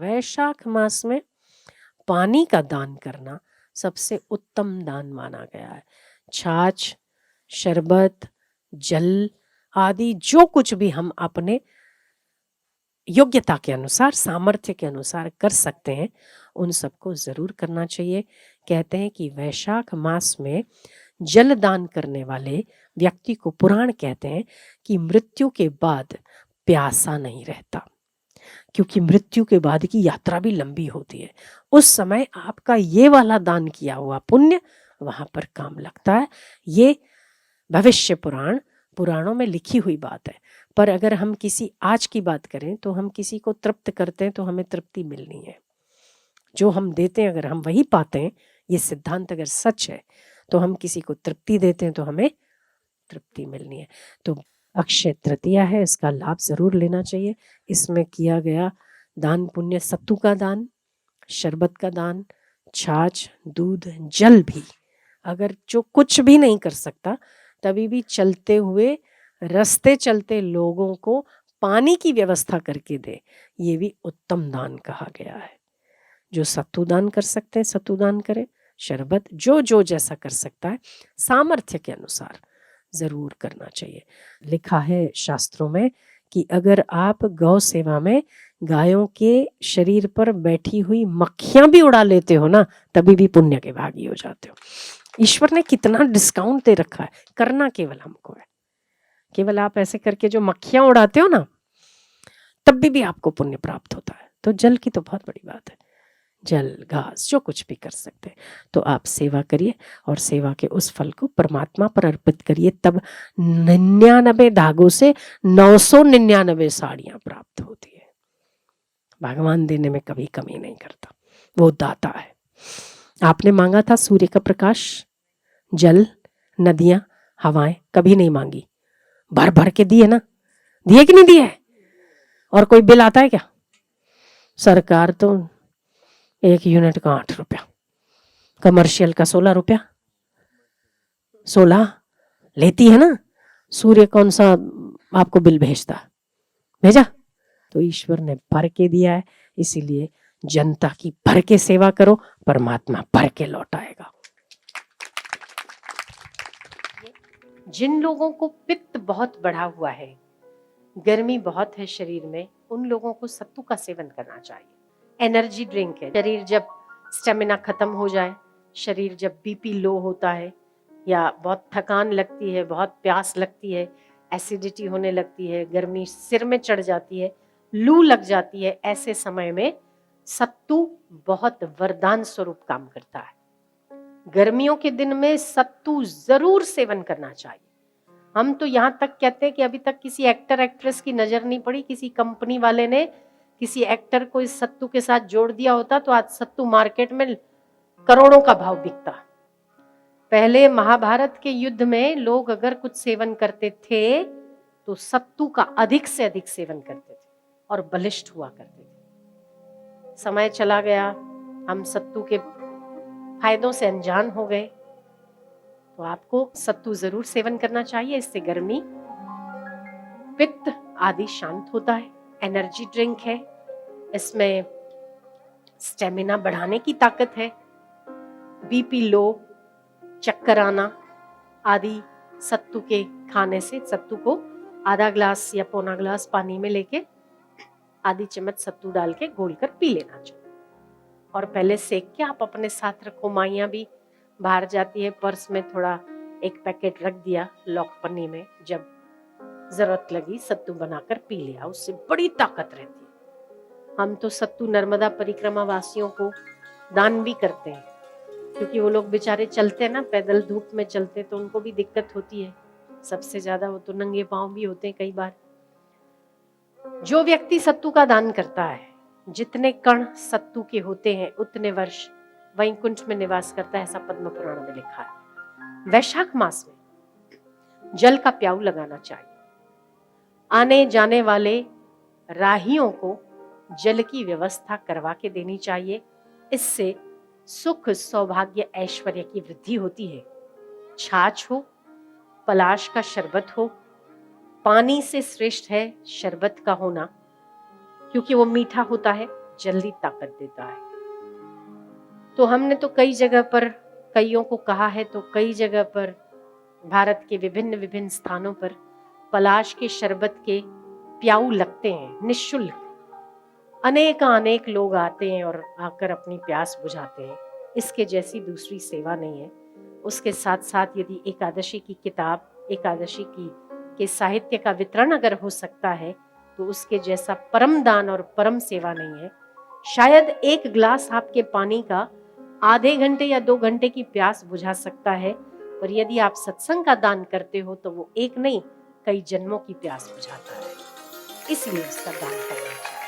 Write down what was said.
वैशाख मास में पानी का दान करना सबसे उत्तम दान माना गया है। छाछ, शरबत, जल आदि जो कुछ भी हम अपने योग्यता के अनुसार, सामर्थ्य के अनुसार कर सकते हैं, उन सबको जरूर करना चाहिए। कहते हैं कि वैशाख मास में जल दान करने वाले व्यक्ति को पुराण कहते हैं कि मृत्यु के बाद प्यासा नहीं रहता, क्योंकि मृत्यु के बाद की यात्रा भी लंबी होती है। उस समय आपका ये वाला दान किया हुआ पुण्य वहां पर काम लगता है। ये भविष्य पुराणों में लिखी हुई बात है। पर अगर हम किसी आज की बात करें तो हम किसी को तृप्त करते हैं तो हमें तृप्ति मिलनी है। जो हम देते हैं अगर हम वही पाते हैं, ये सिद्धांत अगर सच है, तो हम किसी को तृप्ति देते हैं तो हमें तृप्ति मिलनी है। तो अक्षय तृतीया है, इसका लाभ जरूर लेना चाहिए। इसमें किया गया दान पुण्य, सत्तू का दान, शरबत का दान, छाछ, दूध, जल भी, अगर जो कुछ भी नहीं कर सकता तभी भी चलते हुए रास्ते चलते लोगों को पानी की व्यवस्था करके दे, ये भी उत्तम दान कहा गया है। जो सत्तू दान कर सकते हैं सत्तू दान करें, शरबत जो जैसा कर सकता है सामर्थ्य के अनुसार जरूर करना चाहिए। लिखा है शास्त्रों में कि अगर आप गौ सेवा में गायों के शरीर पर बैठी हुई मक्खियां भी उड़ा लेते हो ना, तभी भी पुण्य के भागी हो जाते हो। ईश्वर ने कितना डिस्काउंट दे रखा है, करना केवल हमको है। केवल आप ऐसे करके जो मक्खियां उड़ाते हो ना, तब भी आपको पुण्य प्राप्त होता है। तो जल की तो बहुत बड़ी बात है। जल, घास, जो कुछ भी कर सकते हैं, तो आप सेवा करिए और सेवा के उस फल को परमात्मा पर अर्पित करिए। तब 99 धागों से 999 साड़ियां प्राप्त होती है। भगवान देने में कभी कमी नहीं करता, वो दाता है। आपने मांगा था सूर्य का प्रकाश, जल, नदियां, हवाएं, कभी नहीं मांगी, भर भर के दिए ना, दिए कि नहीं दिए? और कोई बिल आता है क्या? सरकार तो 1 यूनिट का 8 रुपया, कमर्शियल का 16 रुपया, 16 लेती है ना। सूर्य कौन सा आपको बिल भेजता? भेजा? तो ईश्वर ने भर के दिया है, इसीलिए जनता की भर के सेवा करो, परमात्मा भर के लौटाएगा। जिन लोगों को पित्त बहुत बढ़ा हुआ है, गर्मी बहुत है शरीर में, उन लोगों को सत्तू का सेवन करना चाहिए। एनर्जी ड्रिंक है। शरीर जब स्टेमिना खत्म हो जाए, शरीर जब बीपी लो होता है, या बहुत थकान लगती है, बहुत प्यास लगती है, एसिडिटी होने लगती है, गर्मी सिर में चढ़ जाती है, लू लग जाती है, ऐसे समय में सत्तू बहुत वरदान स्वरूप काम करता है। गर्मियों के दिन में सत्तू जरूर सेवन करना चाहिए। हम तो यहाँ तक कहते हैं कि अभी तक किसी एक्टर एक्ट्रेस की नजर नहीं पड़ी, किसी कंपनी वाले ने किसी एक्टर को इस सत्तू के साथ जोड़ दिया होता तो आज सत्तू मार्केट में करोड़ों का भाव बिकता। पहले महाभारत के युद्ध में लोग अगर कुछ सेवन करते थे तो सत्तू का अधिक से अधिक सेवन करते थे और बलिष्ठ हुआ करते थे। समय चला गया, हम सत्तू के फायदों से अनजान हो गए। तो आपको सत्तू जरूर सेवन करना चाहिए। इससे गर्मी, पित्त आदि शांत होता है। एनर्जी ड्रिंक है, इसमें स्टेमिना बढ़ाने की ताकत है। बीपी लो, चक्कर आना आदि सत्तू के खाने से, सत्तू को आधा ग्लास या पौना ग्लास पानी में लेके आधी चम्मच सत्तू डाल के घोल कर पी लेना चाहिए। और पहले सेक के आप अपने साथ रखो। माइयां भी बाहर जाती है, पर्स में थोड़ा एक पैकेट रख दिया लॉक पन्नी में, जब जरूरत लगी सत्तू बनाकर पी लिया, उससे बड़ी ताकत रहती है। हम तो सत्तू नर्मदा परिक्रमा वासियों को दान भी करते हैं, क्योंकि वो लोग बेचारे चलते हैं ना, पैदल धूप में चलते, तो उनको भी दिक्कत होती है। सबसे ज्यादा वो तो नंगे पांव भी होते हैं कई बार। जो व्यक्ति सत्तू का दान करता है, जितने कण सत्तू के होते हैं उतने वर्ष वैकुंठ में निवास करता है, ऐसा पद्म पुराण में लिखा है। वैशाख मास में जल का प्याऊ लगाना चाहिए। आने जाने वाले राहियों को जल की व्यवस्था करवा के देनी चाहिए। इससे सुख, सौभाग्य, ऐश्वर्य की वृद्धि होती है। छाछ हो, पलाश का शरबत हो, पानी से श्रेष्ठ है शरबत का होना, क्योंकि वो मीठा होता है, जल्दी ताकत देता है। तो हमने तो कई जगह पर कईयों को कहा है, तो कई जगह पर भारत के विभिन्न विभिन्न स्थानों पर पलाश के शरबत के प्याऊ लगते हैं निःशुल्क। अनेक लोग आते हैं और आकर अपनी प्यास बुझाते हैं। इसके जैसी दूसरी सेवा नहीं है। उसके साथ साथ यदि एकादशी की किताब, एकादशी की के साहित्य का वितरण अगर हो सकता है तो उसके जैसा परम दान और परम सेवा नहीं है। शायद एक गिलास आपके पानी का आधे घंटे या 2 घंटे की प्यास बुझा सकता है, पर यदि आप सत्संग का दान करते हो तो वो एक नहीं कई जन्मों की प्यास बुझाता है। इसलिए उसका दान करना चाहिए।